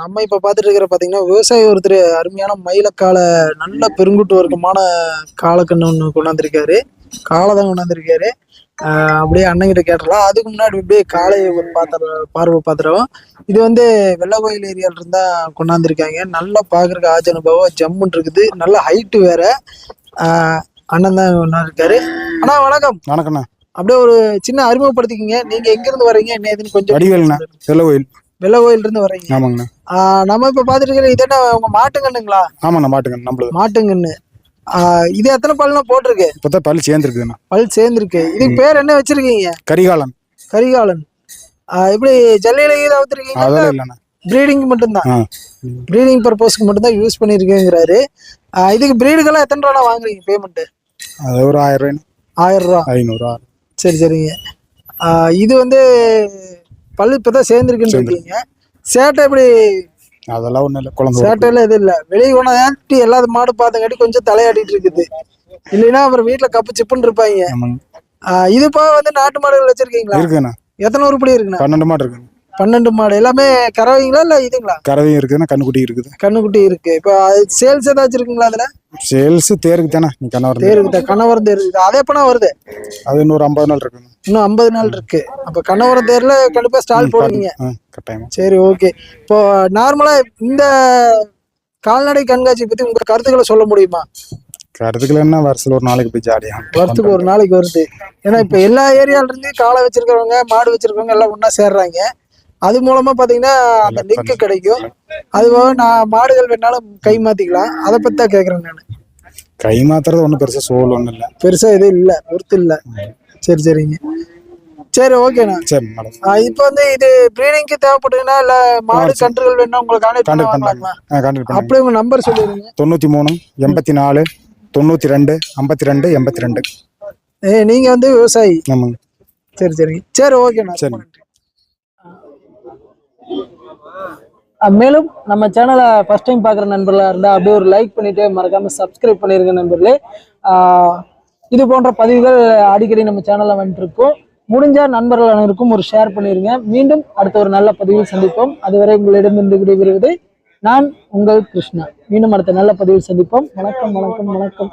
நம்ம இப்ப பாத்துட்டு இருக்கிற பாத்தீங்கன்னா விவசாயி ஒருத்தர் அருமையான மயிலக்கால நல்ல பெருங்குட்டு வர்க்கமான காலக்கண்ணு ஒண்ணு கொண்டாந்துருக்காரு. காலை தான் கொண்டாந்துருக்காரு. அப்படியே அண்ணன் கிட்ட கேட்டலாம். அதுக்கு முன்னாடி அப்படியே காளையை ஒரு பார்வை பாத்துறோம். இது வந்து வெள்ளகோயில் ஏரியால இருந்தா கொண்டாந்துருக்காங்க. நல்லா பாக்குறதுக்கு ஆஜ் அனுபவம் ஜம்முன் இருக்குது. நல்ல ஹைட்டு வேற. அண்ணன் தான் கொண்டாந்துருக்காரு. அண்ணா வணக்கம். வணக்கண்ணா. அப்படியே ஒரு சின்ன அறிமுகப்படுத்திக்கிங்க. நீங்க எங்க இருந்து வர்றீங்க, என்ன ஏதுன்னு கொஞ்சம். வெள்ளகோயில். வெள்ளகோயில் இருந்து வர்றீங்க? ஆமாங்கண்ணா. நம்ம இப்ப பாத்துட்டு இருக்கிற இது என்ன உங்க மாட்டுங்கண்ணுங்களா? ஆமாண்ணா, மாட்டுங்கண்ணு. நம்மளுது மாட்டுங்கண்ணு. இது எத்தனை பல்லாம் போட்டிருக்கு? இப்பதான் பல் சேர்ந்துருக்குண்ணா. பல் சேர்ந்துருக்கு. இதுக்கு பேர் என்ன வச்சிருக்கீங்க? கரிகாலன். கரிகாலன். இப்படி ஜல்லியில கீழே ஊத்துருக்கீங்க? அதெல்லாம் இல்லைண்ணா, ப்ரீடிங் மட்டும்தான். ப்ரீடிங் பர்பஸ்க்கு மட்டும்தான் யூஸ் பண்ணிருக்கேங்கிறாரு. இதுக்கு ப்ரீடுக்கெல்லாம் எத்தனை ரூபா வாங்குறீங்க பேமெண்ட்? அது ஒரு 1000 ரூபாய். 1000 ரூபா. 500. சரி சரிங்க. இது வந்து பல்லு இப்பதான் சேர்ந்துருக்குன்னு இருக்கீங்க. சேட்டை எப்படி? அதெல்லாம் ஒண்ணும் இல்ல, குழந்தை சேட்டையில எதுவும் இல்ல. வெளியே போனாட்டி எல்லா மாடு பார்த்தங்காட்டி கொஞ்சம் தலையாடிட்டு இருக்குது. இல்லைன்னா அப்புறம் வீட்டுல கப்பு சிப்புன்னு இருப்பாங்க. இது போக வந்து நாட்டு மாடுகள் வச்சிருக்கீங்களா? இருக்குண்ணா. எத்தனை உருப்படி இருக்குண்ணா? 12 மாடு இருக்கு. 12 மாடு. எல்லாமே கறவைங்களா இல்ல இதுங்களா? கறவையும் இருக்குதுண்ணா, கண்ணுக்குட்டி இருக்குது. கண்ணுக்குட்டி இருக்கு. இப்ப சேல்ஸ் ஏதாச்சும் இருக்குங்களா அதுல? சேல்ஸ் தேருக்கு தானே. கணவரம் தேர் இருக்குது. அதே எப்பனா வருது? அது இன்னொரு 50 நாள் இருக்கு. இன்னும் 50 நாள் இருக்கு. அப்ப கணவரம் தேர்ல கண்டிப்பா ஸ்டால் போடுவீங்க. கட்டாயமா. சரி, ஓகே. இப்போ நார்மலா இந்த கால்நடை கண்காட்சி பத்தி உங்க கருத்துக்களை சொல்ல முடியுமா? கருத்துக்கள் என்ன, வருஷத்துல ஒரு நாளைக்கு போய் ஜாலியா வருஷத்துக்கு ஒரு நாளைக்கு வருது. ஏன்னா இப்ப எல்லா ஏரியால இருந்து காளை வச்சிருக்கிறவங்க மாடு வச்சிருக்கவங்க எல்லாம் ஒன்னா சேர்றாங்க. அது மூலமா பாத்தீங்கன்னா அந்த லிங்க் கிடைக்கும். அதுபோக நான் மாடுகள் வேணாலும் கை மாத்திக்கலாம். அதை பத்தி தான் கேக்குறேன் நானு. கை மாத்துறது ஒன்றும் பெருசா சோல் ஒன்றும் இல்லை, பெருசா எதுவும் இல்லை, ஒர்த்து இல்லை. சரி சரிங்க. சரி, ஓகேண்ணா. சரி. இப்போ வந்து இது ப்ரீடிங்க்கு தேவைப்பட்டதுன்னா இல்ல மாடு கன்றுகள் வேணும்னா உங்களுக்கு கான்டாக்ட் பண்ணலாம். அப்படியே உங்க நம்பர் சொல்லிடுங்க. 93 84 92 52 82. நீங்க வந்து விவசாயி? ஆமாங்க. சரி சரிங்க. சரி, ஓகேண்ணா. சரி. மேலும் நம்ம சேனலை ஃபர்ஸ்ட் டைம் பார்க்குற நண்பர்களாக இருந்தால் அப்படியே ஒரு லைக் பண்ணிட்டு மறக்காம சப்ஸ்கிரைப் பண்ணிருங்க நண்பர்களே. இது போன்ற பதிவுகள் அடிக்கடி நம்ம சேனலில் வந்துட்டு இருக்கோம். முடிஞ்ச நண்பர்கள் அனைவருக்கும் ஒரு ஷேர் பண்ணிருங்க. மீண்டும் அடுத்த ஒரு நல்ல பதிவில் சந்திப்போம். அதுவரை உங்களிடமிருந்து விடைபெறுவது நான் உங்கள் கிருஷ்ணா. மீண்டும் அடுத்த நல்ல பதிவில் சந்திப்போம். வணக்கம் வணக்கம் வணக்கம்.